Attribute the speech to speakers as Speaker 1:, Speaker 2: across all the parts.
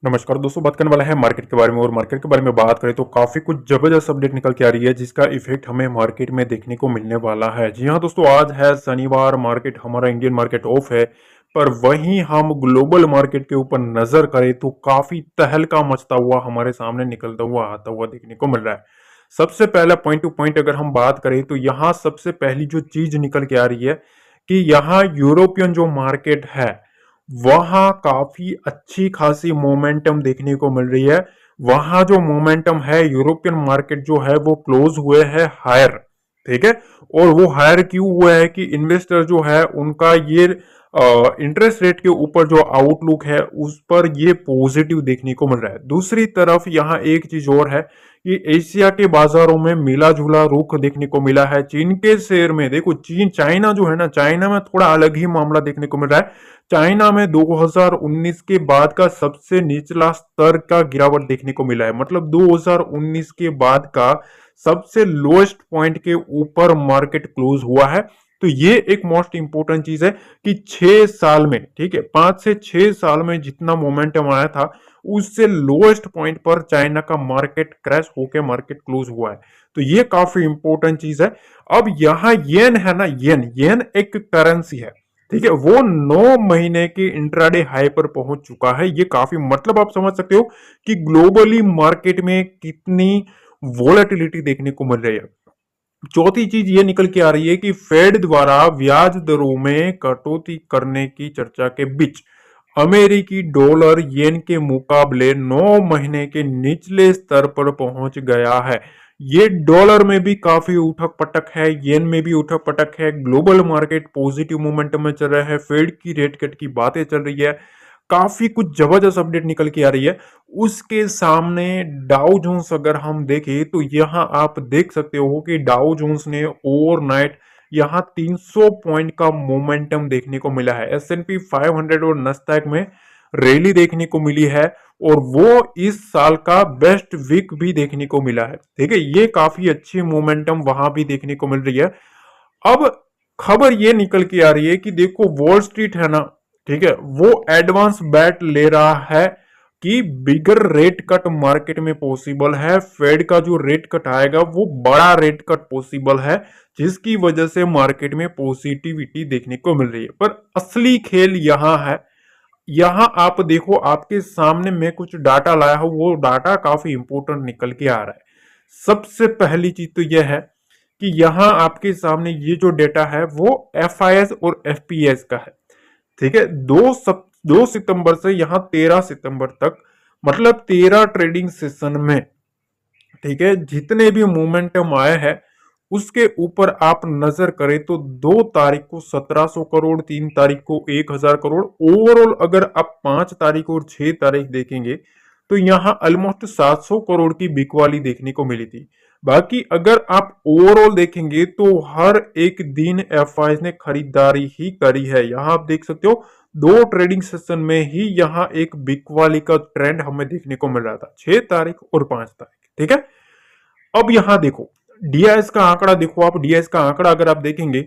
Speaker 1: नमस्कार दोस्तों, बात करने वाला है मार्केट के बारे में। और मार्केट के बारे में बात करें तो काफी कुछ जबरदस्त अपडेट निकल के आ रही है जिसका इफेक्ट हमें मार्केट में देखने को मिलने वाला है। जी हाँ दोस्तों, आज है शनिवार, मार्केट हमारा इंडियन मार्केट ऑफ है। पर वहीं हम ग्लोबल मार्केट के ऊपर नजर करें तो काफी तहलका मचता हुआ हमारे सामने निकलता हुआ आता हुआ देखने को मिल रहा है। सबसे पहला पॉइंट टू पॉइंट अगर हम बात करें तो यहाँ सबसे पहली जो चीज निकल के आ रही है कि यहाँ यूरोपियन जो मार्केट है वहां काफी अच्छी खासी मोमेंटम देखने को मिल रही है। वहां जो मोमेंटम है, यूरोपियन मार्केट जो है वो क्लोज हुए है हायर। ठीक है। और वो हायर क्यों हुआ है कि इन्वेस्टर जो है उनका ये इंटरेस्ट रेट के ऊपर जो आउटलुक है उस पर ये पॉजिटिव देखने को मिल रहा है। दूसरी तरफ यहाँ एक चीज और है कि एशिया के बाजारों में मिला जुला रुख देखने को मिला है। चीन के शेयर में देखो, चाइना जो है ना, चाइना में थोड़ा अलग ही मामला देखने को मिल रहा है। चाइना में 2019 के बाद का सबसे निचला स्तर का गिरावट देखने को मिला है। मतलब 2019 के बाद का सबसे लोएस्ट पॉइंट के ऊपर मार्केट क्लोज हुआ है। तो ये एक मोस्ट इंपोर्टेंट चीज है कि 6 साल में, ठीक है, 5 से 6 साल में जितना मोमेंटम आया था उससे लोएस्ट पॉइंट पर चाइना का मार्केट क्रैश होकर मार्केट क्लोज हुआ है। तो ये काफी इंपोर्टेंट चीज है। अब यहां येन है ना, येन येन एक करेंसी है, ठीक है, वो 9 महीने के इंट्राडे हाई पर पहुंच चुका है। ये काफी, मतलब आप समझ सकते हो कि ग्लोबली मार्केट में कितनी वोलेटिलिटी देखने को मिल रही है। चौथी चीज ये निकल के आ रही है कि फेड द्वारा ब्याज दरों में कटौती करने की चर्चा के बीच अमेरिकी डॉलर येन के मुकाबले 9 महीने के निचले स्तर पर पहुंच गया है। ये डॉलर में भी काफी उठक पटक है, येन में भी उठक पटक है। ग्लोबल मार्केट पॉजिटिव मोमेंटम में चल रहा है, फेड की रेट कट की बातें चल रही है, काफी कुछ जबरदस्त अपडेट निकल के आ रही है। उसके सामने डाउ जोन्स अगर हम देखें तो यहां आप देख सकते हो कि डाउ जोन्स ने ओवरनाइट यहां 300 पॉइंट का मोमेंटम देखने को मिला है। S&P 500 और नस्डैक में रैली देखने को मिली है और वो इस साल का बेस्ट वीक भी देखने को मिला है। ठीक है, ये काफी अच्छी मोमेंटम वहां भी देखने को मिल रही है। अब खबर ये निकल के आ रही है कि देखो, वॉल स्ट्रीट है ना, ठीक है, वो एडवांस बैट ले रहा है कि बिगर रेट कट मार्केट में पॉसिबल है। फेड का जो रेट कट आएगा वो बड़ा रेट कट पॉसिबल है, जिसकी वजह से मार्केट में पॉजिटिविटी देखने को मिल रही है। पर असली खेल यहां है। यहां आप देखो, आपके सामने मैं कुछ डाटा लाया हूं, वो डाटा काफी इंपोर्टेंट निकल के आ रहा है। सबसे पहली चीज तो यह है कि यहां आपके सामने ये जो डेटा है वो FIS और FPS का है। ठीक है, 2 सितंबर से यहां 13 सितंबर तक, मतलब 13 ट्रेडिंग सेशन में, ठीक है, जितने भी मोमेंटम आए हैं उसके ऊपर आप नजर करें तो 2 तारीख को 1700 करोड़, 3 तारीख को 1000 करोड़, ओवरऑल अगर आप 5 तारीख और 6 तारीख देखेंगे तो यहां ऑलमोस्ट 700 करोड़ की बिकवाली देखने को मिली थी। बाकी अगर आप ओवरऑल देखेंगे तो हर एक दिन एफआई ने खरीदारी ही करी है। यहां आप देख सकते हो 2 ट्रेडिंग सेशन में ही यहां एक बिकवाली का ट्रेंड हमें देखने को मिल रहा था, 6 तारीख और 5 तारीख। ठीक है, अब यहां देखो डीआईएस का आंकड़ा, देखो आप डीआईएस का आंकड़ा अगर आप देखेंगे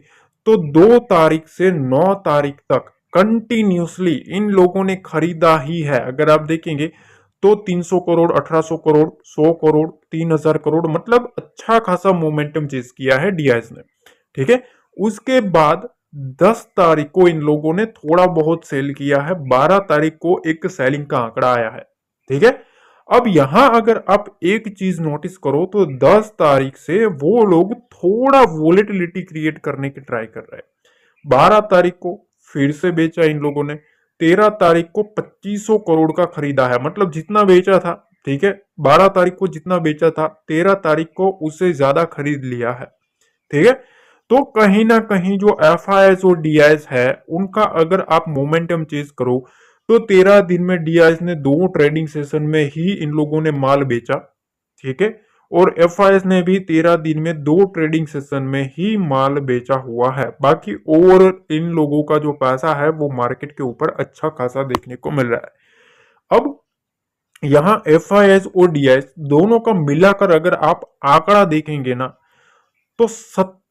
Speaker 1: तो 2 तारीख से 9 तारीख तक कंटिन्यूसली इन लोगों ने खरीदा ही है। अगर आप देखेंगे तो 300 करोड़, 1800 करोड़, 100 करोड़, 3000 करोड़, मतलब अच्छा खासा मोमेंटम चेज किया है डीआईएस ने। ठीक है, उसके बाद 10 तारीख को इन लोगों ने थोड़ा बहुत सेल किया है, 12 तारीख को एक सेलिंग का आंकड़ा आया है। ठीक है, अब यहां अगर आप एक चीज नोटिस करो तो 10 तारीख से वो लोग थोड़ा वोलेटिलिटी क्रिएट करने की ट्राई कर रहे हैं। 12 तारीख को फिर से बेचा इन लोगों ने, 13 तारीख को 2500 करोड़ का खरीदा है, मतलब जितना बेचा था, ठीक है, 12 तारीख को जितना बेचा था 13 तारीख को उससे ज्यादा खरीद लिया है। ठीक है, तो कहीं ना कहीं जो FIS और DIS है उनका अगर आप मोमेंटम चेज करो तो 13 दिन में DIS ने 2 ट्रेडिंग सेशन में ही इन लोगों ने माल बेचा। ठीक है, और FIS ने भी 13 दिन में 2 ट्रेडिंग सेशन में ही माल बेचा हुआ है। बाकी और इन लोगों का जो पैसा है वो मार्केट के ऊपर अच्छा खासा देखने को मिल रहा है। अब यहाँ FIS और DIS दोनों का मिलाकर अगर आप आंकड़ा देखेंगे ना तो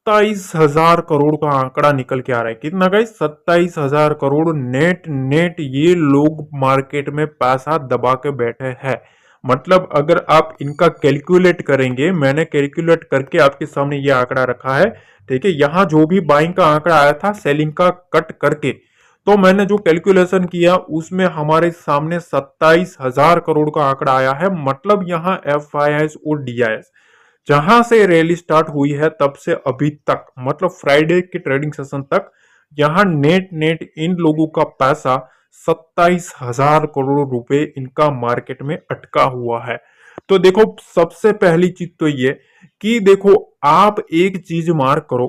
Speaker 1: 27,000 करोड़ का आंकड़ा निकल के आ रहा है। कितना गाइस? 27,000 करोड़ नेट नेट ये लोग मार्केट में पैसा दबा के बैठे हैं। मतलब अगर आप इनका कैलकुलेट करेंगे, मैंने कैलकुलेट करके आपके सामने ये आंकड़ा रखा है, ठीक है। यहाँ जो भी बाइंग का आंकड़ा आया था सेलिंग का कट करके, तो मैंने जो कैलकुलेशन किया उसमें हमारे सामने 27,000 करोड़ का आंकड़ा आया है। मतलब यहाँ FIIs और DIS जहां से रैली स्टार्ट हुई है तब से अभी तक, मतलब फ्राइडे के ट्रेडिंग सेशन तक, यहां नेट नेट इन लोगों का पैसा 27,000 करोड़ रुपए इनका मार्केट में अटका हुआ है। तो देखो, सबसे पहली चीज तो ये कि देखो, आप एक चीज मार्क करो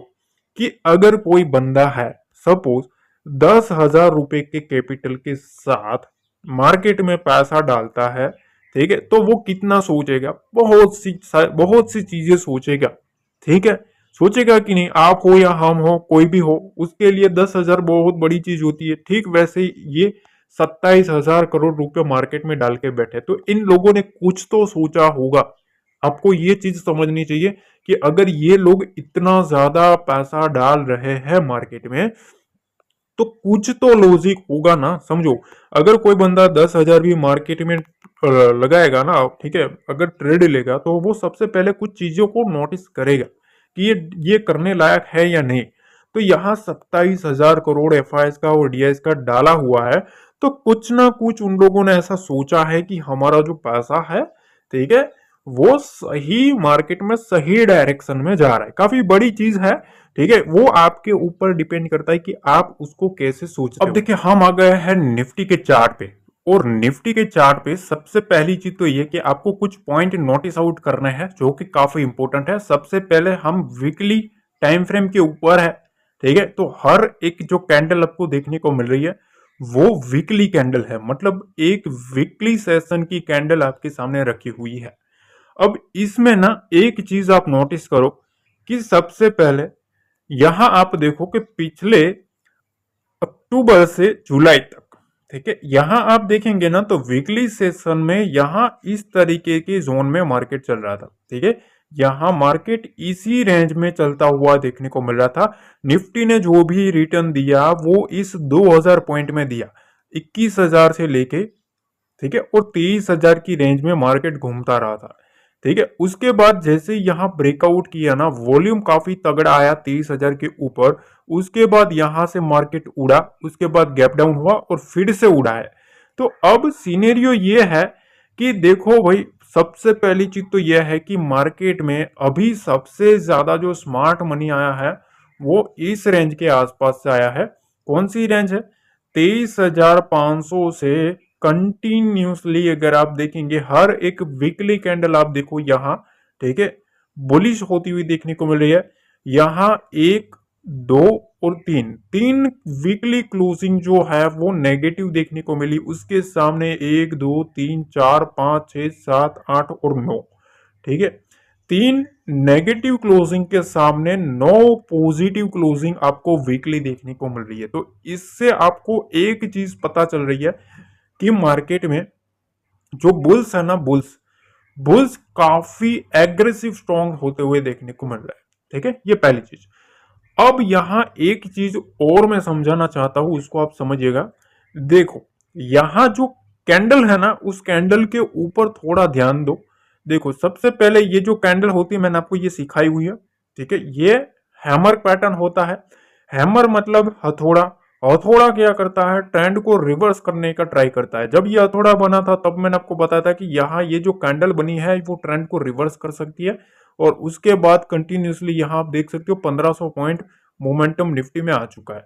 Speaker 1: कि अगर कोई बंदा है, सपोज 10,000 रुपए के कैपिटल के साथ मार्केट में पैसा डालता है, ठीक है, तो वो कितना सोचेगा? बहुत सी चीजें सोचेगा, ठीक है। सोचेगा कि नहीं, आप हो या हम हो, कोई भी हो, उसके लिए 10,000 बहुत बड़ी चीज होती है। ठीक वैसे ही ये 27,000 करोड़ रुपए मार्केट में डाल के बैठे, तो इन लोगों ने कुछ तो सोचा होगा। आपको ये चीज समझनी चाहिए कि अगर ये लोग इतना ज्यादा पैसा डाल रहे हैं मार्केट में, तो कुछ तो लॉजिक होगा ना। समझो, अगर कोई बंदा 10,000 भी मार्केट में लगाएगा ना, ठीक है, अगर ट्रेड लेगा, तो वो सबसे पहले कुछ चीजों को नोटिस करेगा कि ये करने लायक है या नहीं। तो यहाँ 27,000 करोड़ FIs का और DIs का डाला हुआ है, तो कुछ ना कुछ उन लोगों ने ऐसा सोचा है कि हमारा जो पैसा है, ठीक है, वो सही मार्केट में सही डायरेक्शन में जा रहा है। काफी बड़ी चीज है, ठीक है। वो आपके ऊपर डिपेंड करता है कि आप उसको कैसे सोचते हो। अब देखिए, हम आ गए हैं निफ्टी के चार्ट पे, और निफ्टी के चार्ट पे सबसे पहली चीज तो ये कि आपको कुछ पॉइंट नोटिस आउट करने हैं जो कि काफी इंपॉर्टेंट है। सबसे पहले हम वीकली टाइम फ्रेम के ऊपर है, ठीक है। तो हर एक जो कैंडल आपको देखने को मिल रही है वो वीकली कैंडल है, मतलब एक वीकली सेशन की कैंडल आपके सामने रखी हुई है। अब इसमें ना एक चीज आप नोटिस करो कि सबसे पहले यहां आप देखो कि पिछले अक्टूबर से जुलाई तक, ठीक है, यहां आप देखेंगे ना तो वीकली सेशन में यहां इस तरीके के जोन में मार्केट चल रहा था, ठीक है। यहां मार्केट इसी रेंज में चलता हुआ देखने को मिल रहा था। निफ्टी ने जो भी रिटर्न दिया वो इस 2000 पॉइंट में दिया, 21,000 से लेके, ठीक है, और 23,000 की रेंज में मार्केट घूमता रहा था, ठीक है। उसके बाद जैसे यहां ब्रेकआउट किया ना, वॉल्यूम काफी तगड़ा आया 23,000 के ऊपर। उसके बाद यहां से मार्केट उड़ा, उसके बाद गैप डाउन हुआ और फिर से उड़ा है। तो अब सीनेरियो ये है कि देखो भाई, सबसे पहली चीज तो यह है कि मार्केट में अभी सबसे ज्यादा जो स्मार्ट मनी आया है वो इस रेंज के आसपास से आया है। कौन सी रेंज है? 23,500 से कंटिन्यूसली अगर आप देखेंगे, हर एक वीकली कैंडल आप देखो यहां, ठीक है, बुलिश होती हुई देखने को मिल रही है। यहां एक, दो और तीन, तीन वीकली क्लोजिंग जो है वो नेगेटिव देखने को मिली। उसके सामने 1 2 3 4 5 6 7 8 और 9, ठीक है, तीन नेगेटिव क्लोजिंग के सामने 9 पॉजिटिव क्लोजिंग आपको वीकली देखने को मिल रही है। तो इससे आपको एक चीज पता चल रही है कि मार्केट में जो बुल्स है ना, बुल्स बुल्स काफी एग्रेसिव स्ट्रॉन्ग होते हुए देखने को मिल रहा है, ठीक है। ये पहली चीज। अब यहां एक चीज और मैं समझाना चाहता हूं, उसको आप समझिएगा। देखो, यहां जो कैंडल है ना, उस कैंडल के ऊपर थोड़ा ध्यान दो। देखो, सबसे पहले ये जो कैंडल होती है, मैंने आपको ये सिखाई हुई है, ठीक है, ये हैमर पैटर्न होता है। हैमर मतलब हथौड़ा। हथौड़ा क्या करता है? ट्रेंड को रिवर्स करने का ट्राई करता है। जब ये हथौड़ा बना था तब मैंने आपको बताया था कि यहाँ ये जो कैंडल बनी है वो ट्रेंड को रिवर्स कर सकती है, और उसके बाद कंटिन्यूसली यहाँ आप देख सकते हो 1500 पॉइंट मोमेंटम निफ्टी में आ चुका है।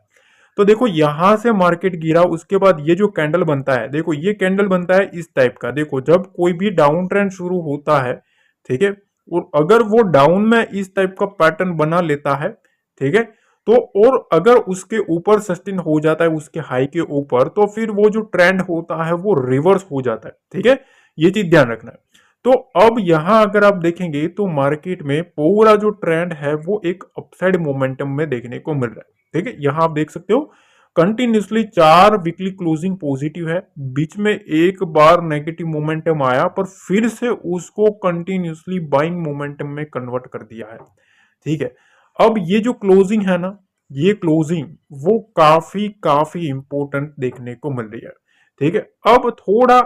Speaker 1: तो देखो, यहां से मार्केट गिरा, उसके बाद ये जो कैंडल बनता है, देखो ये कैंडल बनता है इस टाइप का। देखो, जब कोई भी डाउन ट्रेंड शुरू होता है, ठीक है, और अगर वो डाउन में इस टाइप का पैटर्न बना लेता है, ठीक है, तो और अगर उसके ऊपर सस्टेन हो जाता है, उसके हाई के ऊपर, तो फिर वो जो ट्रेंड होता है वो रिवर्स हो जाता है, ठीक है। ये चीज ध्यान रखना है। तो अब यहां अगर आप देखेंगे तो मार्केट में पूरा जो ट्रेंड है वो एक अपसाइड मोमेंटम में देखने को मिल रहा है, ठीक है। यहां आप देख सकते हो कंटिन्यूसली 4 वीकली क्लोजिंग पॉजिटिव है, बीच में एक बार नेगेटिव मोमेंटम आया, पर फिर से उसको कंटिन्यूसली बाइंग मोमेंटम में कन्वर्ट कर दिया है, ठीक है। अब ये जो क्लोजिंग है ना, ये क्लोजिंग वो काफी काफी इंपॉर्टेंट देखने को मिल रही है। ठीक है, अब थोड़ा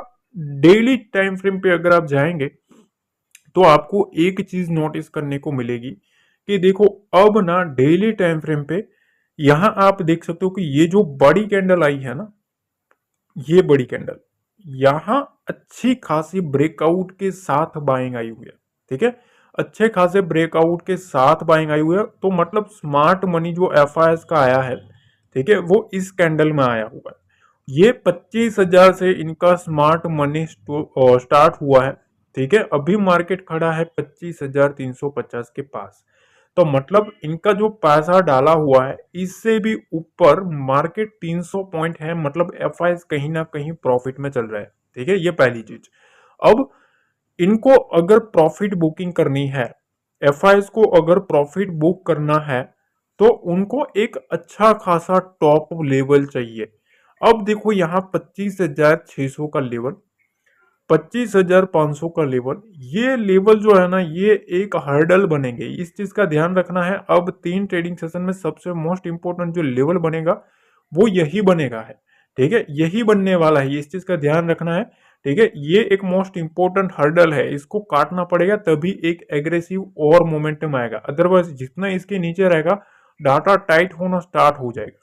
Speaker 1: डेली टाइम फ्रेम पे अगर आप जाएंगे तो आपको एक चीज नोटिस करने को मिलेगी कि देखो, अब ना डेली टाइम फ्रेम पे यहां आप देख सकते हो कि ये जो बड़ी कैंडल आई है ना, ये बड़ी कैंडल यहां अच्छी खासी ब्रेकआउट के साथ बाइंग आई हुई है। ठीक है, अच्छे खासे ब्रेकआउट के साथ बाइंग आई हुई है, तो मतलब स्मार्ट मनी जो एफआईएस का आया है, ठीक है, वो इस कैंडल में आया हुआ है। ये 25,000 से इनका स्मार्ट मनी स्टार्ट हुआ है। ठीक है, अभी मार्केट खड़ा है 25,350 के पास। तो मतलब इनका जो पैसा डाला हुआ है इससे भी ऊपर मार्केट 300 पॉइंट है, मतलब एफआईएस कहीं ना कहीं प्रॉफिट में चल रहा है। ठीक है, ये पहली चीज। अब इनको अगर प्रॉफिट बुकिंग करनी है, एफआईएस को अगर प्रॉफिट बुक करना है, तो उनको एक अच्छा खासा टॉप लेवल चाहिए। अब देखो यहाँ 25,600 का लेवल, 25,500 का लेवल, ये लेवल जो है ना, ये एक हर्डल बनेंगे, इस चीज का ध्यान रखना है। अब 3 ट्रेडिंग सेशन में सबसे मोस्ट इंपोर्टेंट जो लेवल बनेगा वो यही बनेगा है। ठीक है, यही बनने वाला है, इस चीज का ध्यान रखना है। ठीक है, ये एक मोस्ट इंपोर्टेंट हर्डल है, इसको काटना पड़ेगा तभी एक एग्रेसिव और मोमेंटम आएगा, अदरवाइज जितना इसके नीचे रहेगा डाटा टाइट होना स्टार्ट हो जाएगा।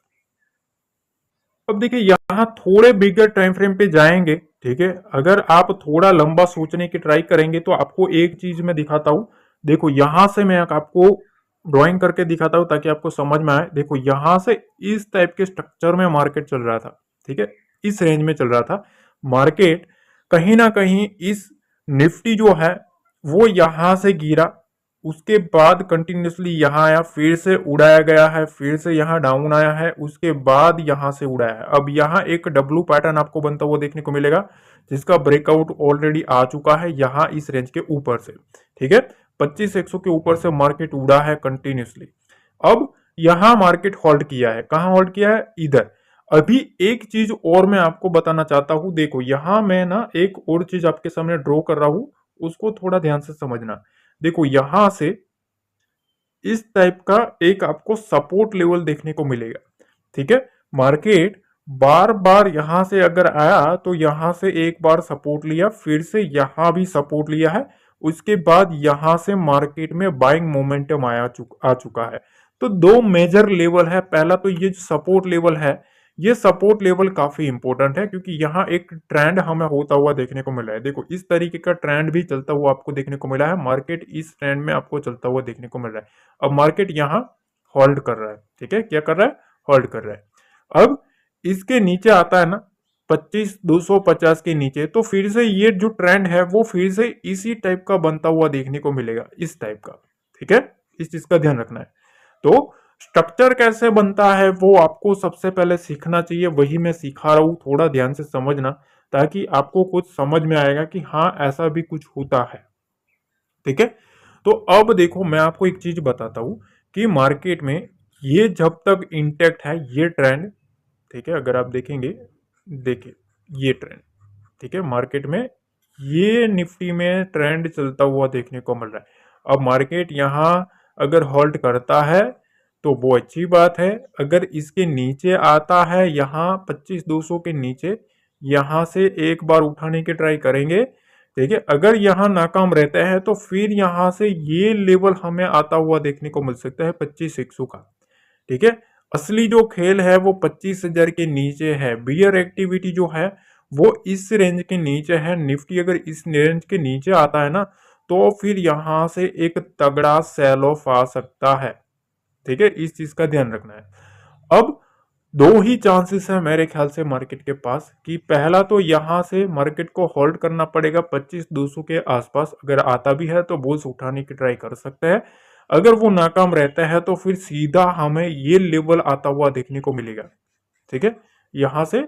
Speaker 1: अब देखिए यहाँ थोड़े बिगर टाइम फ्रेम पे जाएंगे। ठीक है, अगर आप थोड़ा लंबा सोचने की ट्राई करेंगे तो आपको एक चीज मैं दिखाता हूं। देखो यहां से मैं आपको ड्राइंग करके दिखाता हूं ताकि आपको समझ में आए। देखो यहां से इस टाइप के स्ट्रक्चर में मार्केट चल रहा था। ठीक है, इस रेंज में चल रहा था मार्केट। कहीं ना कहीं इस निफ्टी जो है वो यहां से गिरा, उसके बाद कंटिन्यूसली यहाँ आया, फिर से उड़ाया गया है, फिर से यहाँ डाउन आया है, उसके बाद यहाँ से उड़ाया है। अब यहाँ एक डब्लू पैटर्न आपको बनता हुआ देखने को मिलेगा, जिसका ब्रेकआउट ऑलरेडी आ चुका है यहाँ इस रेंज के ऊपर से। ठीक है, 25,100 के ऊपर से मार्केट उड़ा है कंटिन्यूसली। अब यहाँ मार्केट होल्ड किया है, कहाँ होल्ड किया है, इधर। अभी एक चीज और मैं आपको बताना चाहता हूं। देखो यहाँ मैं ना एक और चीज आपके सामने ड्रॉ कर रहा हूं, उसको थोड़ा ध्यान से समझना। देखो यहां से इस टाइप का एक आपको सपोर्ट लेवल देखने को मिलेगा। ठीक है, मार्केट बार बार यहां से अगर आया तो यहां से एक बार सपोर्ट लिया, फिर से यहां भी सपोर्ट लिया है, उसके बाद यहां से मार्केट में बाइंग मोमेंटम आ चुका है। तो दो मेजर लेवल है। पहला तो ये जो सपोर्ट लेवल है, ये सपोर्ट लेवल काफी इंपॉर्टेंट है, क्योंकि यहाँ एक ट्रेंड हमें होता हुआ देखने को मिला है। देखो इस तरीके का ट्रेंड भी चलता हुआ आपको देखने को मिला है, मार्केट इस ट्रेंड में आपको चलता हुआ देखने को मिल रहा है। अब मार्केट यहाँ होल्ड कर रहा है। ठीक है, क्या कर रहा है, होल्ड कर रहा है। अब इसके नीचे आता है ना 25,250 के नीचे, तो फिर से ये जो ट्रेंड है वो फिर से इसी टाइप का बनता हुआ देखने को मिलेगा, इस टाइप का। ठीक है, इस चीज का ध्यान रखना है। तो स्ट्रक्चर कैसे बनता है वो आपको सबसे पहले सीखना चाहिए, वही मैं सिखा रहा हूं, थोड़ा ध्यान से समझना, ताकि आपको कुछ समझ में आएगा कि हाँ ऐसा भी कुछ होता है। ठीक है, तो अब देखो मैं आपको एक चीज बताता हूं कि मार्केट में ये जब तक इंटैक्ट है ये ट्रेंड, ठीक है, अगर आप देखेंगे, देखिए ये ट्रेंड, ठीक है, मार्केट में ये निफ्टी में ट्रेंड चलता हुआ देखने को मिल रहा है। अब मार्केट यहाँ अगर होल्ड करता है तो वो अच्छी बात है। अगर इसके नीचे आता है यहाँ 25,200 के नीचे, यहाँ से एक बार उठाने की ट्राई करेंगे। ठीक है, अगर यहाँ नाकाम रहता है तो फिर यहाँ से ये लेवल हमें आता हुआ देखने को मिल सकता है 25,100 का। ठीक है, असली जो खेल है वो 25,000 के नीचे है। बियर एक्टिविटी जो है वो इस रेंज के नीचे है। निफ्टी अगर इस रेंज के नीचे आता है ना, तो फिर यहां से एक तगड़ा सेल ऑफ आ सकता है। ठीक है, इस चीज का ध्यान रखना है। अब दो ही चांसेस है मेरे ख्याल से मार्केट के पास, कि पहला तो यहां से मार्केट को होल्ड करना पड़ेगा 25,200 के आसपास, अगर आता भी है तो बुल्स उठाने की ट्राई कर सकते हैं। अगर वो नाकाम रहता है तो फिर सीधा हमें ये लेवल आता हुआ देखने को मिलेगा। ठीक है, यहां से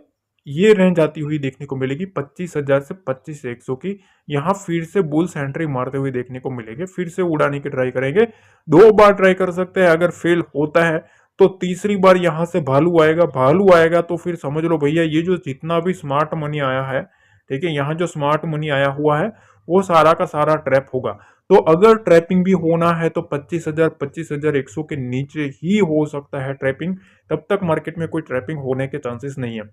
Speaker 1: ये रेंज आती हुई देखने को मिलेगी 25,000 से 25,100 की। यहाँ फिर से बुल्स एंट्री मारते हुए देखने को मिलेंगे, फिर से उड़ाने की ट्राई करेंगे। 2 बार ट्राई कर सकते हैं, अगर फेल होता है तो तीसरी बार यहां से भालू आएगा। भालू आएगा तो फिर समझ लो भैया ये जो जितना भी स्मार्ट मनी आया है, ठीक है, यहाँ जो स्मार्ट मनी आया हुआ है वो सारा का सारा ट्रैप होगा। तो अगर ट्रैपिंग भी होना है तो 25,000 25,100 के नीचे ही हो सकता है ट्रैपिंग। तब तक मार्केट में कोई ट्रैपिंग होने के चांसेस नहीं है।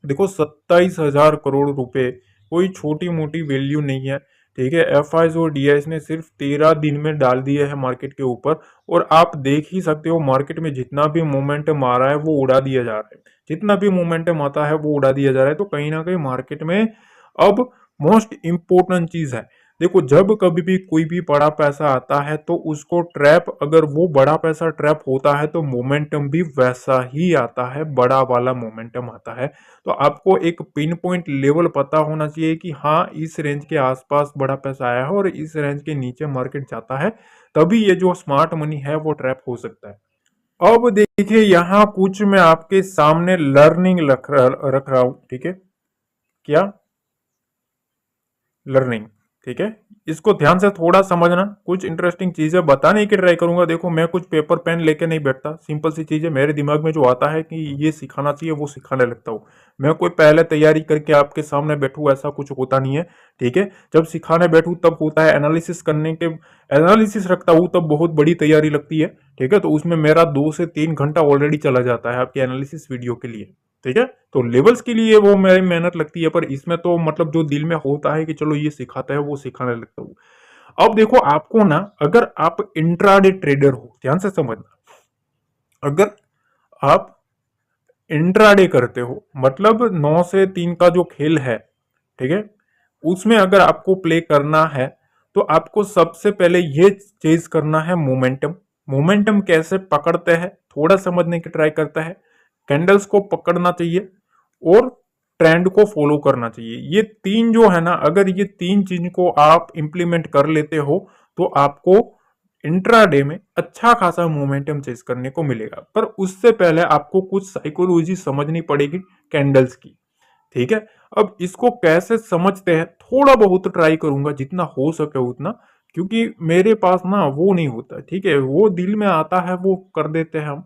Speaker 1: देखो 27,000 करोड़ रुपए कोई छोटी मोटी वैल्यू नहीं है। ठीक है, एफ और डी ने सिर्फ 13 दिन में डाल दिए है मार्केट के ऊपर। और आप देख ही सकते हो मार्केट में जितना भी मोमेंटम आ रहा है वो उड़ा दिया जा रहा है। जितना भी मोमेंटम आता है वो उड़ा दिया जा रहा है। तो कहीं ना कहीं मार्केट में अब मोस्ट इंपॉर्टेंट चीज है, देखो जब कभी भी कोई भी बड़ा पैसा आता है तो उसको ट्रैप, अगर वो बड़ा पैसा ट्रैप होता है तो मोमेंटम भी वैसा ही आता है, बड़ा वाला मोमेंटम आता है। तो आपको एक पिन पॉइंट लेवल पता होना चाहिए कि हाँ इस रेंज के आसपास बड़ा पैसा आया है और इस रेंज के नीचे मार्केट जाता है, तभी ये जो स्मार्ट मनी है वो ट्रैप हो सकता है। अब देखिए यहाँ कुछ मैं आपके सामने लर्निंग रख रहा हूं। ठीक है, क्या लर्निंग, ठीक है, इसको ध्यान से थोड़ा समझना, कुछ इंटरेस्टिंग चीजें बताने की ट्राई करूंगा। देखो मैं कुछ पेपर पेन लेके नहीं बैठता, सिंपल सी चीजें मेरे दिमाग में जो आता है कि ये सिखाना चाहिए वो सिखाने लगता हूँ। मैं कोई पहले तैयारी करके आपके सामने बैठूं ऐसा कुछ होता नहीं है। ठीक है, जब सिखाने बैठूं तब होता है, एनालिसिस करने के एनालिसिस रखता हूँ तब बहुत बड़ी तैयारी लगती है। ठीक है, तो उसमें मेरा 2 से 3 घंटा ऑलरेडी चला जाता है आपके एनालिसिस वीडियो के लिए। ठीक है, तो लेवल्स के लिए वो मेरी मेहनत लगती है, पर इसमें तो मतलब जो दिल में होता है कि चलो ये सिखाता है वो सिखाने लगता हूँ। अब देखो आपको ना, अगर आप इंट्राडे ट्रेडर हो, ध्यान से समझना, अगर आप इंट्राडे करते हो मतलब 9 से 3 का जो खेल है, ठीक है, उसमें अगर आपको प्ले करना है तो आपको सबसे पहले ये चीज करना है मोमेंटम। मोमेंटम कैसे पकड़ते हैं थोड़ा समझने की ट्राई करता है। कैंडल्स को पकड़ना चाहिए और ट्रेंड को फॉलो करना चाहिए। ये तीन जो है ना, अगर ये तीन चीज को आप इंप्लीमेंट कर लेते हो तो आपको इंट्राडे में अच्छा खासा मोमेंटम चेस करने को मिलेगा। पर उससे पहले आपको कुछ साइकोलॉजी समझनी पड़ेगी कैंडल्स की। ठीक है, अब इसको कैसे समझते हैं थोड़ा बहुत ट्राई करूंगा जितना हो सके उतना, क्योंकि मेरे पास ना वो नहीं होता। ठीक है, वो दिल में आता है वो कर देते हैं हम।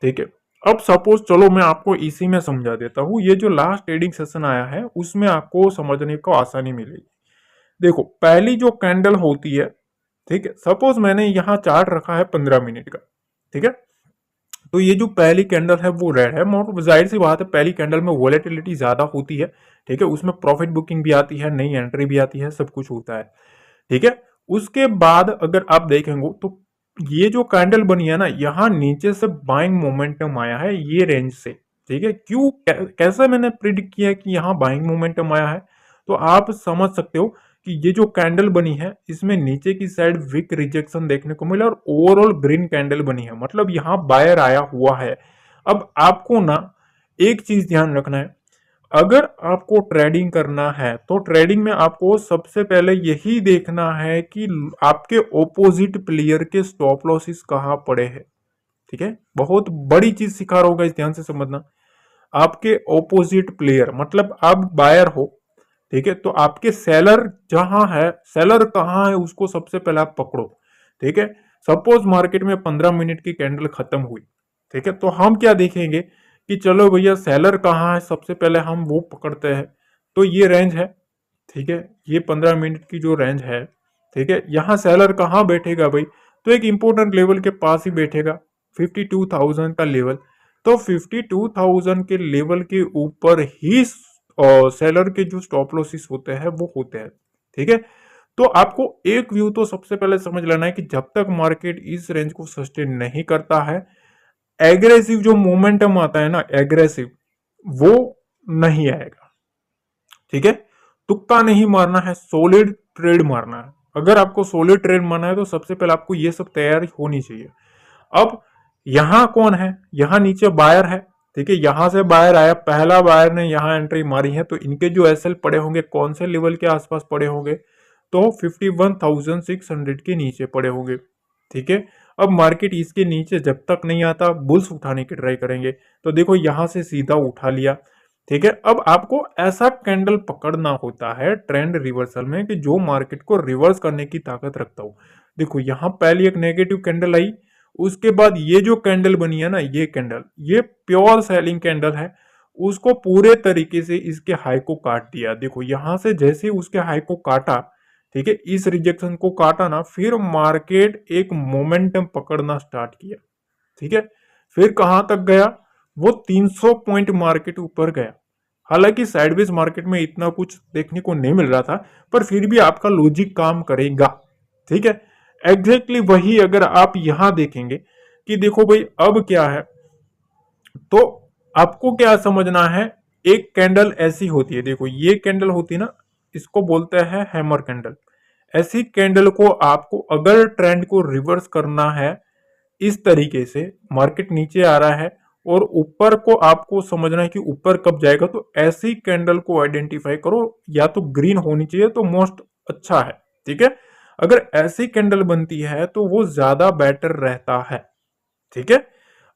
Speaker 1: ठीक है, अब सपोज चलो मैं आपको इसी में समझा देता हूँ। ये जो लास्ट ट्रेडिंग सेशन आया है उसमें आपको समझने को आसानी मिलेगी। देखो पहली जो कैंडल होती है, ठीक है, सपोज मैंने यहाँ चार्ट रखा है 15 मिनट का। ठीक है, तो ये जो पहली कैंडल है वो रेड है, और जाहिर सी बात है पहली कैंडल में वोलेटिलिटी ज्यादा होती है। ठीक है, उसमें प्रॉफिट बुकिंग भी आती है, नई एंट्री भी आती है, सब कुछ होता है। ठीक है, उसके बाद अगर आप देखेंगे तो ये जो कैंडल बनी है ना, यहाँ नीचे से बाइंग मोमेंटम आया है ये रेंज से। ठीक है, क्यों कैसे मैंने प्रिडिक्ट किया कि यहाँ बाइंग मोमेंटम आया है, तो आप समझ सकते हो कि ये जो कैंडल बनी है इसमें नीचे की साइड विक रिजेक्शन देखने को मिला और ओवरऑल ग्रीन कैंडल बनी है, मतलब यहाँ बायर आया हुआ है। अब आपको ना एक चीज ध्यान रखना है, अगर आपको ट्रेडिंग करना है तो ट्रेडिंग में आपको सबसे पहले यही देखना है कि आपके ओपोजिट प्लेयर के स्टॉप लॉसेस कहाँ पड़े हैं। ठीक है, बहुत बड़ी चीज सिखा रहा होगा, इस ध्यान से समझना। आपके ओपोजिट प्लेयर मतलब आप बायर हो, ठीक है, तो आपके सेलर जहां है, सेलर कहाँ है उसको सबसे पहले आप पकड़ो। ठीक है, सपोज मार्केट में 15 मिनट की कैंडल खत्म हुई। ठीक है, तो हम क्या देखेंगे कि चलो भैया सेलर कहाँ है, सबसे पहले हम वो पकड़ते हैं। तो ये रेंज है, ठीक है, ये 15 मिनट की जो रेंज है। ठीक है, यहाँ सेलर कहाँ बैठेगा भाई, तो एक इंपॉर्टेंट लेवल के पास ही बैठेगा, 52,000 का लेवल। तो 52,000 के लेवल के ऊपर ही सेलर के जो स्टॉप लॉसेस होते हैं वो होते हैं। ठीक है, तो आपको एक व्यू तो सबसे पहले समझ लेना है कि जब तक मार्केट इस रेंज को सस्टेन नहीं करता है, एग्रेसिव जो मोमेंटम आता है ना, एग्रेसिव वो नहीं आएगा। ठीक है, तुक्का नहीं मारना है, सॉलिड ट्रेड मारना है। अगर आपको सॉलिड ट्रेड मारना है तो सबसे पहले आपको ये सब तैयारी होनी चाहिए। अब यहां कौन है, यहां नीचे बायर है। ठीक है, यहां से बायर आया, पहला बायर ने यहां एंट्री मारी है, तो इनके जो एसएल पड़े होंगे कौन से लेवल के आसपास पड़े होंगे, तो 51,600 के नीचे पड़े होंगे। ठीक है, अब मार्केट इसके नीचे जब तक नहीं आता बुल्स उठाने की ट्राई करेंगे। तो देखो यहां से सीधा उठा लिया। ठीक है, अब आपको ऐसा कैंडल पकड़ना होता है ट्रेंड रिवर्सल में कि जो मार्केट को रिवर्स करने की ताकत रखता हो। देखो यहां पहली एक नेगेटिव कैंडल आई, उसके बाद ये जो कैंडल बनी है ना, ये कैंडल ये प्योर सेलिंग कैंडल है, उसको पूरे तरीके से इसके हाई को काट दिया। देखो यहां से जैसे उसके हाई को काटा, ठीक है, इस रिजेक्शन को काटा ना, फिर मार्केट एक मोमेंटम पकड़ना स्टार्ट किया। ठीक है, फिर कहां तक गया, वो 300 पॉइंट मार्केट ऊपर गया। हालांकि साइडवेज मार्केट में इतना कुछ देखने को नहीं मिल रहा था, पर फिर भी आपका लॉजिक काम करेगा। ठीक है, एग्जैक्टली वही अगर आप यहां देखेंगे कि देखो भाई अब क्या है, तो आपको क्या समझना है, एक कैंडल ऐसी होती है, देखो ये कैंडल होती है ना, इसको बोलते हैं हैमर कैंडल। ऐसी कैंडल को आपको अगर ट्रेंड को रिवर्स करना है, इस तरीके से मार्केट नीचे आ रहा है और ऊपर को आपको समझना है कि ऊपर कब जाएगा, तो ऐसी कैंडल को आइडेंटिफाई करो, या तो ग्रीन होनी चाहिए तो मोस्ट अच्छा है। ठीक है, अगर ऐसी कैंडल बनती है तो वो ज्यादा बेटर रहता है। ठीक है,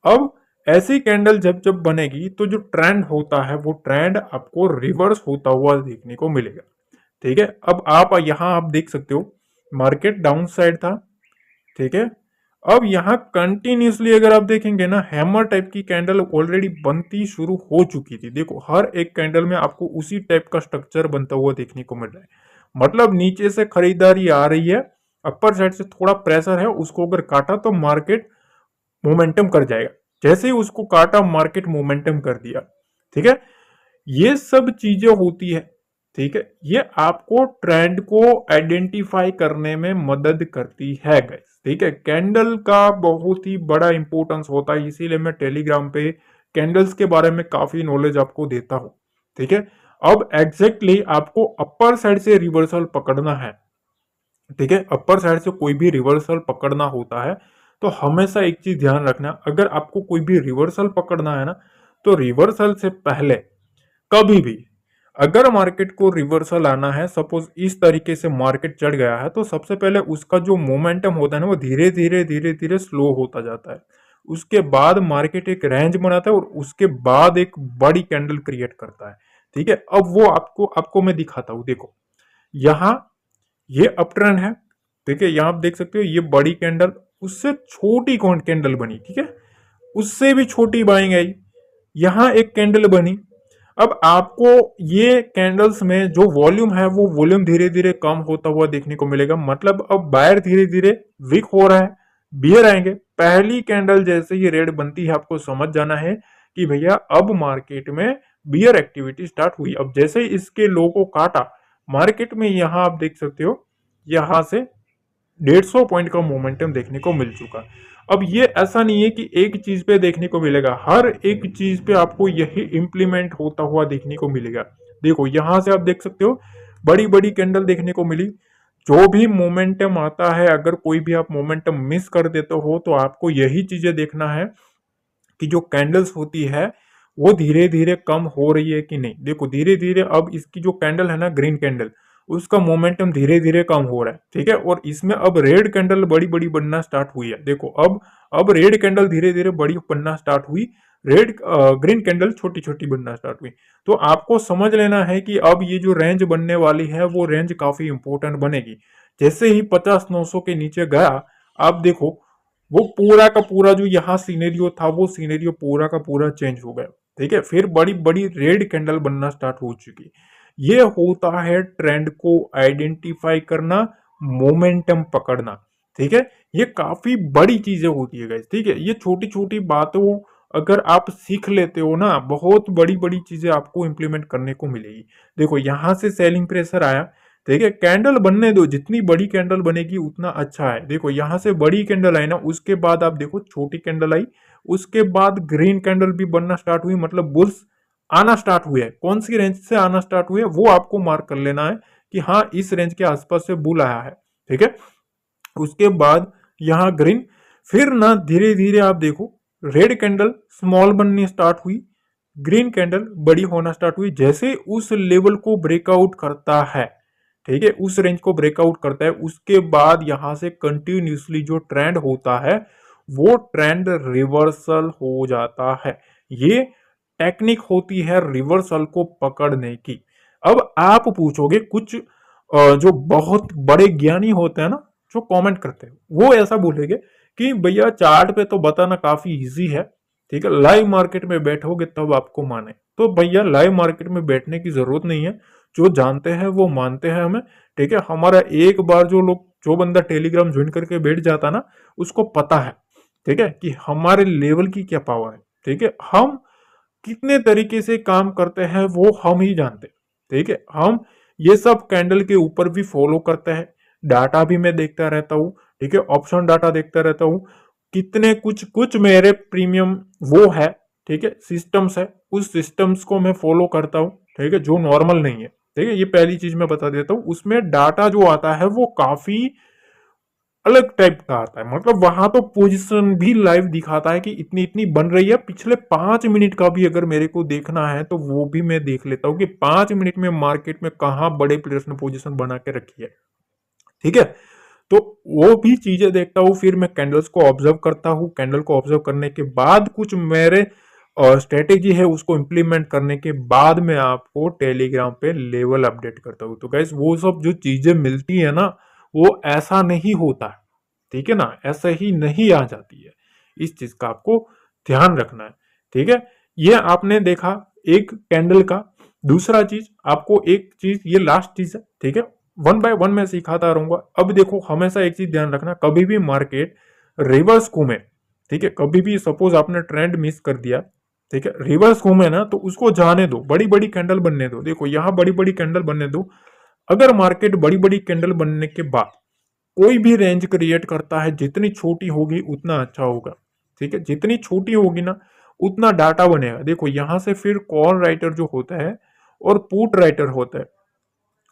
Speaker 1: अब ऐसी कैंडल जब जब बनेगी तो जो ट्रेंड होता है वो ट्रेंड आपको रिवर्स होता हुआ देखने को मिलेगा। ठीक है, अब आप यहां आप देख सकते हो मार्केट डाउन साइड था। ठीक है, अब यहां कंटिन्यूसली अगर आप देखेंगे ना, हैमर टाइप की कैंडल ऑलरेडी बनती शुरू हो चुकी थी। देखो हर एक कैंडल में आपको उसी टाइप का स्ट्रक्चर बनता हुआ देखने को मिल रहा है, मतलब नीचे से खरीदारी आ रही है, अपर साइड से थोड़ा प्रेशर है, उसको अगर काटा तो मार्केट मोमेंटम कर जाएगा। जैसे ही उसको काटा मार्केट मोमेंटम कर दिया। ठीक है, ये सब चीजें होती है। ठीक है, ये आपको ट्रेंड को आइडेंटिफाई करने में मदद करती है गाइस। ठीक है, कैंडल का बहुत ही बड़ा इंपॉर्टेंस होता है, इसीलिए मैं टेलीग्राम पे कैंडल्स के बारे में काफी नॉलेज आपको देता हूं। ठीक है, अब एग्जैक्टली आपको अपर साइड से रिवर्सल पकड़ना है। ठीक है, अपर साइड से कोई भी रिवर्सल पकड़ना होता है तो हमेशा एक चीज ध्यान रखना, अगर आपको कोई भी रिवर्सल पकड़ना है ना, तो रिवर्सल से पहले कभी भी अगर मार्केट को रिवर्सल आना है, सपोज इस तरीके से मार्केट चढ़ गया है, तो सबसे पहले उसका जो मोमेंटम होता है ना, वो धीरे धीरे धीरे धीरे स्लो होता जाता है। उसके बाद मार्केट एक रेंज बनाता है और उसके बाद एक बड़ी कैंडल क्रिएट करता है। ठीक है, अब वो आपको आपको मैं दिखाता हूं। देखो यहां ये अप ट्रेंड है। ठीक है, यहां आप देख सकते हो ये बड़ी कैंडल, उससे छोटी कौन कैंडल बनी। ठीक है, उससे भी छोटी बाइंग आई, यहां एक कैंडल बनी। अब आपको ये कैंडल्स में जो वॉल्यूम है वो वॉल्यूम धीरे धीरे कम होता हुआ देखने को मिलेगा, मतलब अब बायर धीरे धीरे वीक हो रहा है, बियर आएंगे। पहली कैंडल जैसे ये रेड बनती है, आपको समझ जाना है कि भैया अब मार्केट में बियर एक्टिविटी स्टार्ट हुई। अब जैसे इसके लो को काटा मार्केट में, यहां आप देख सकते हो यहां से 150 पॉइंट का मोमेंटम देखने को मिल चुका। अब ये ऐसा नहीं है कि एक चीज पे देखने को मिलेगा, हर एक चीज पे आपको यही इंप्लीमेंट होता हुआ देखने को मिलेगा। देखो यहां से आप देख सकते हो बड़ी बड़ी कैंडल देखने को मिली। जो भी मोमेंटम आता है, अगर कोई भी आप मोमेंटम मिस कर देते हो तो आपको यही चीजें देखना है कि जो कैंडल्स होती है वो धीरे धीरे कम हो रही है कि नहीं। देखो धीरे धीरे अब इसकी जो कैंडल है ना, ग्रीन कैंडल, उसका मोमेंटम धीरे धीरे कम हो रहा है। ठीक है, और इसमें अब रेड कैंडल बड़ी बड़ी बनना स्टार्ट हुई है। देखो अब रेड कैंडल धीरे धीरे बड़ी बनना स्टार्ट हुई, रेड ग्रीन कैंडल छोटी छोटी बनना स्टार्ट हुई। तो आपको समझ लेना है कि अब ये जो रेंज बनने वाली है वो रेंज काफी इंपॉर्टेंट बनेगी। जैसे ही 50-900 के नीचे गया, आप देखो वो पूरा का पूरा जो यहाँ सीनेरियो था वो सीनेरियो पूरा का पूरा चेंज हो गया। ठीक है, फिर बड़ी बड़ी रेड कैंडल बनना स्टार्ट हो चुकी। ये होता है ट्रेंड को आइडेंटिफाई करना, मोमेंटम पकड़ना। ठीक है, ये काफी बड़ी चीजें होती है गाइस। ठीक है, ये छोटी छोटी बातों अगर आप सीख लेते हो ना, बहुत बड़ी बड़ी चीजें आपको इंप्लीमेंट करने को मिलेगी। देखो यहां से सेलिंग प्रेशर आया। ठीक है, कैंडल बनने दो, जितनी बड़ी कैंडल बनेगी उतना अच्छा है। देखो यहां से बड़ी कैंडल आई ना, उसके बाद आप देखो छोटी कैंडल आई, उसके बाद ग्रीन कैंडल भी बनना स्टार्ट हुई, मतलब बुल्स आना स्टार्ट हुए हैं। कौन सी रेंज से आना स्टार्ट हुए वो आपको मार्क कर लेना है कि हाँ इस रेंज के आसपास से बुल आया है। ठीक है, उसके बाद यहाँ ग्रीन, फिर ना धीरे धीरे आप देखो रेड कैंडल स्मॉल बननी स्टार्ट हुई, ग्रीन कैंडल बड़ी होना स्टार्ट हुई। जैसे उस लेवल को ब्रेकआउट करता है, ठीक है, उस रेंज को ब्रेकआउट करता है, उसके बाद यहां से कंटिन्यूसली जो ट्रेंड होता है वो ट्रेंड रिवर्सल हो जाता है। ये टेक्निक होती है रिवर्सल को पकड़ने की। अब आप पूछोगे कुछ जो बहुत बड़े ज्ञानी होते हैं ना, जो कमेंट करते हैं, वो ऐसा बोलेंगे कि भैया चार्ट पे तो बताना काफी इजी है, ठीक है, लाइव मार्केट में बैठोगे तब आपको माने। तो भैया लाइव मार्केट में बैठने की जरूरत नहीं है, जो जानते हैं वो मानते हैं हमें। ठीक है। हमारा एक बार जो बंदा टेलीग्राम ज्वाइन करके बैठ जाता ना, उसको पता है, ठीक है, कि हमारे लेवल की क्या पावर है, ठीक है। हम कितने तरीके से काम करते हैं वो हम ही जानते हैं, ठीक है। हम ये सब कैंडल के ऊपर भी फॉलो करते हैं, डाटा भी मैं देखता रहता हूँ, ठीक है, ऑप्शन डाटा देखता रहता हूँ, कितने कुछ कुछ मेरे प्रीमियम वो है, ठीक है, सिस्टम्स है, उस सिस्टम्स को मैं फॉलो करता हूँ, ठीक है, जो नॉर्मल नहीं है, ठीक है। ये पहली चीज मैं बता देता हूँ, उसमें डाटा जो आता है वो काफी अलग टाइप का आता है। मतलब वहां तो पोजीशन भी लाइव दिखाता है कि इतनी इतनी बन रही है, पिछले 5 मिनट का भी अगर मेरे को देखना है तो वो भी मैं देख लेता हूँ कि 5 मिनट में मार्केट में कहाँ बड़े प्लेयर्स ने पोजीशन बना के रखी है, ठीक है। तो वो भी चीजें देखता हूँ, फिर मैं कैंडल्स को ऑब्जर्व करता हूँ, कैंडल को ऑब्जर्व करने के बाद कुछ मेरे स्ट्रेटेजी है उसको इम्प्लीमेंट करने के बाद मैं आपको टेलीग्राम पे लेवल अपडेट करता हूँ। तो गाइस वो सब जो चीजें मिलती है ना, वो ऐसा नहीं होता है, ठीक है ना, ऐसे ही नहीं आ जाती है। इस चीज का आपको ध्यान रखना है, ठीक है। ये आपने देखा एक कैंडल का। दूसरा चीज आपको एक चीज, ये लास्ट चीज है, ठीक है, वन बाय वन मैं सिखाता रहूंगा। अब देखो हमेशा एक चीज ध्यान रखना, कभी भी मार्केट रिवर्स घूमे, ठीक है, कभी भी सपोज आपने ट्रेंड मिस कर दिया, ठीक है, रिवर्स घूमे ना तो उसको जाने दो, बड़ी बड़ी कैंडल बनने दो। देखो यहाँ बड़ी बड़ी कैंडल बनने दो। अगर मार्केट बड़ी बड़ी कैंडल बनने के बाद कोई भी रेंज क्रिएट करता है, जितनी छोटी होगी उतना अच्छा होगा, ठीक है, जितनी छोटी होगी ना उतना डाटा बनेगा। देखो यहां से फिर कॉल राइटर जो होता है और पुट राइटर होता है,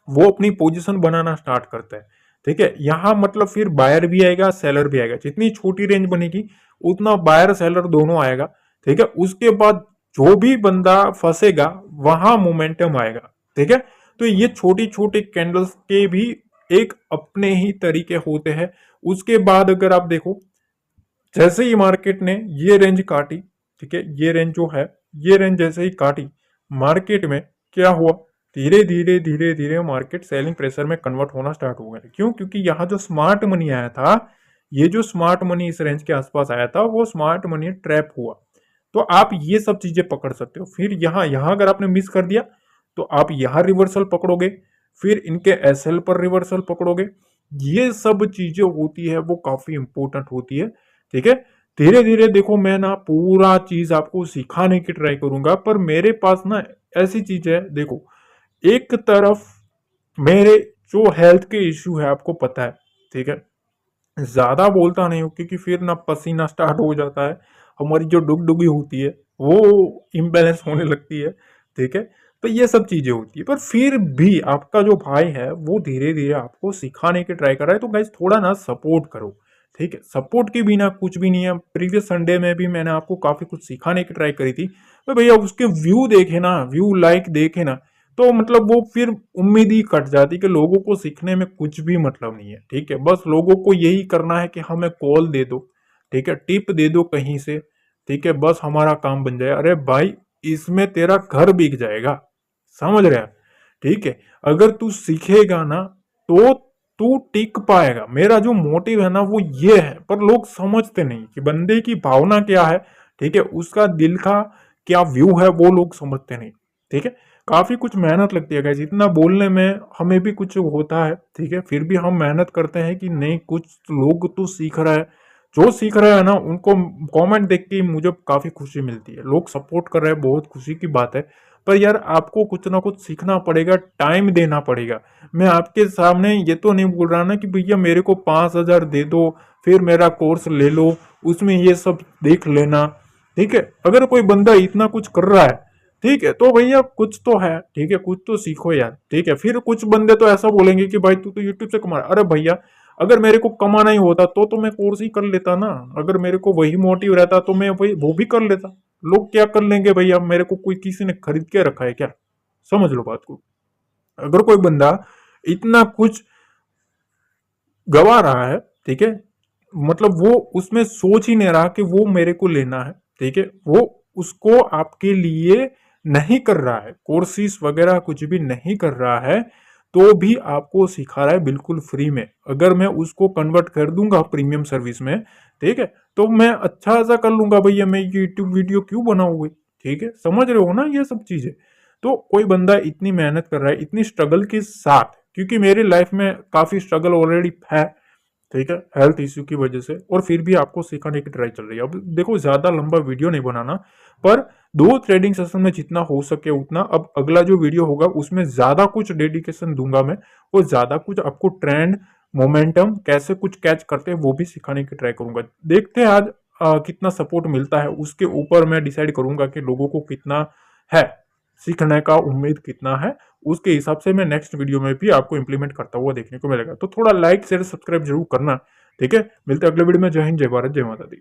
Speaker 1: वो अपनी पोजीशन बनाना स्टार्ट करता है, ठीक है। यहां मतलब फिर बायर भी आएगा, सेलर भी आएगा। जितनी छोटी रेंज बनेगी उतना बायर सेलर दोनों आएगा, ठीक है। उसके बाद जो भी बंदा फंसेगा वहां मोमेंटम आएगा, ठीक है। तो ये छोटी छोटी कैंडल्स के भी एक अपने ही तरीके होते हैं। उसके बाद अगर आप देखो, जैसे ही मार्केट ने ये रेंज काटी, ठीक है, ये रेंज जो है, ये रेंज जैसे ही काटी, मार्केट में क्या हुआ, धीरे धीरे धीरे धीरे मार्केट सेलिंग प्रेशर में कन्वर्ट होना स्टार्ट हो गया। क्यों? क्योंकि यहाँ जो स्मार्ट मनी आया था, ये जो स्मार्ट मनी इस रेंज के आसपास आया था, वो स्मार्ट मनी ट्रैप हुआ। तो आप ये सब चीजें पकड़ सकते हो। फिर यहाँ यहाँ अगर आपने मिस कर दिया तो आप यहाँ रिवर्सल पकड़ोगे, फिर इनके एसएल पर रिवर्सल पकड़ोगे। ये सब चीजें होती है वो काफी इंपॉर्टेंट होती है, ठीक है। धीरे धीरे देखो मैं ना पूरा चीज आपको सिखाने की ट्राई करूंगा, पर मेरे पास ना ऐसी चीज है, देखो एक तरफ मेरे जो हेल्थ के इश्यू है आपको पता है, ठीक है, ज्यादा बोलता नहीं हूँ क्योंकि फिर ना पसीना स्टार्ट हो जाता है, हमारी जो डुगडुगी होती है वो इम्बेलेंस होने लगती है, ठीक है। तो ये सब चीजें होती है, पर फिर भी आपका जो भाई है वो धीरे धीरे आपको सिखाने की ट्राई कर रहा है। तो गाइस थोड़ा ना सपोर्ट करो, ठीक है। सपोर्ट के बिना कुछ भी नहीं है। प्रीवियस संडे में भी मैंने आपको काफी कुछ सिखाने की ट्राई करी थी, तो भैया उसके व्यू देखे ना, व्यू लाइक देखे ना, तो मतलब वो फिर उम्मीद ही कट जाती कि लोगों को सीखने में कुछ भी मतलब नहीं है, ठीक है। बस लोगों को यही करना है कि हमें कॉल दे दो, ठीक है, टिप दे दो कहीं से, ठीक है, बस हमारा काम बन जाए। अरे भाई इसमें तेरा घर बिक जाएगा, समझ रहे हैं, ठीक है। अगर तू सीखेगा ना तो तू टिक पाएगा। मेरा जो मोटिव है ना वो ये है, पर लोग समझते नहीं कि बंदे की भावना क्या है, ठीक है, उसका दिल का क्या व्यू है, वो लोग समझते नहीं, ठीक है। काफी कुछ मेहनत लगती है गाइस, इतना बोलने में हमें भी कुछ होता है, ठीक है, फिर भी हम मेहनत करते हैं कि नहीं कुछ लोग तो सीख रहा है। जो सीख रहे हैं ना उनको कमेंट देख के मुझे काफी खुशी मिलती है, लोग सपोर्ट कर रहे हैं, बहुत खुशी की बात है। पर यार आपको कुछ ना कुछ सीखना पड़ेगा, टाइम देना पड़ेगा। मैं आपके सामने ये तो नहीं बोल रहा ना कि भैया मेरे को 5,000 दे दो, फिर मेरा कोर्स ले लो, उसमें ये सब देख लेना, ठीक है। अगर कोई बंदा इतना कुछ कर रहा है, ठीक है, तो भैया कुछ तो है, ठीक है, कुछ तो सीखो यार, ठीक है। फिर कुछ बंदे तो ऐसा बोलेंगे कि भाई तू तो यूट्यूब से कमा रहा है। अरे भैया अगर मेरे को कमाना ही होता तो मैं कोर्स ही कर लेता ना। अगर मेरे को वही मोटिव रहता तो मैं वही वो भी कर लेता। लोग क्या कर लेंगे भैया, मेरे को कोई किसी ने खरीद के रखा है क्या? समझ लो बात को। अगर कोई बंदा इतना कुछ गवा रहा है, ठीक है, मतलब वो उसमें सोच ही नहीं रहा कि वो मेरे को लेना है, ठीक है, वो उसको आपके लिए नहीं कर रहा है, कोर्सेस वगैरह कुछ भी नहीं कर रहा है, तो भी आपको सिखा रहा है बिल्कुल फ्री में। अगर मैं उसको कन्वर्ट कर दूंगा प्रीमियम सर्विस में, ठीक है, तो मैं अच्छा सा कर लूंगा भैया, मैं यूट्यूब वीडियो क्यों बनाऊंगी, ठीक है, समझ रहे हो ना ये सब चीजें। तो कोई बंदा इतनी मेहनत कर रहा है इतनी स्ट्रगल के साथ, क्योंकि मेरी लाइफ में काफ़ी स्ट्रगल ऑलरेडी है, ठीक है, हेल्थ इश्यू की वजह से, और फिर भी आपको सिखाने की ट्राई चल रही है। अब देखो, ज़्यादा लंबा वीडियो नहीं बनाना, पर 2 ट्रेडिंग सेशन में जितना हो सके उतना। अब अगला जो वीडियो होगा उसमें ज़्यादा कुछ डेडिकेशन दूंगा मैं, और ज़्यादा कुछ आपको ट्रेंड, मोमेंटम कैसे कुछ कैच करते हैं वो भी सिखाने की ट्राई करूंगा। देखते हैं आज कितना सपोर्ट मिलता है, उसके ऊपर मैं डिसाइड करूंगा कि लोगों को कितना है सीखने का, उम्मीद कितना है। उसके हिसाब से मैं नेक्स्ट वीडियो में भी आपको इंप्लीमेंट करता हुआ देखने को मिलेगा। तो थोड़ा लाइक शेयर सब्सक्राइब जरूर करना, ठीक है। मिलते हैं अगले वीडियो में। जय हिंद, जय भारत, जय माता दी।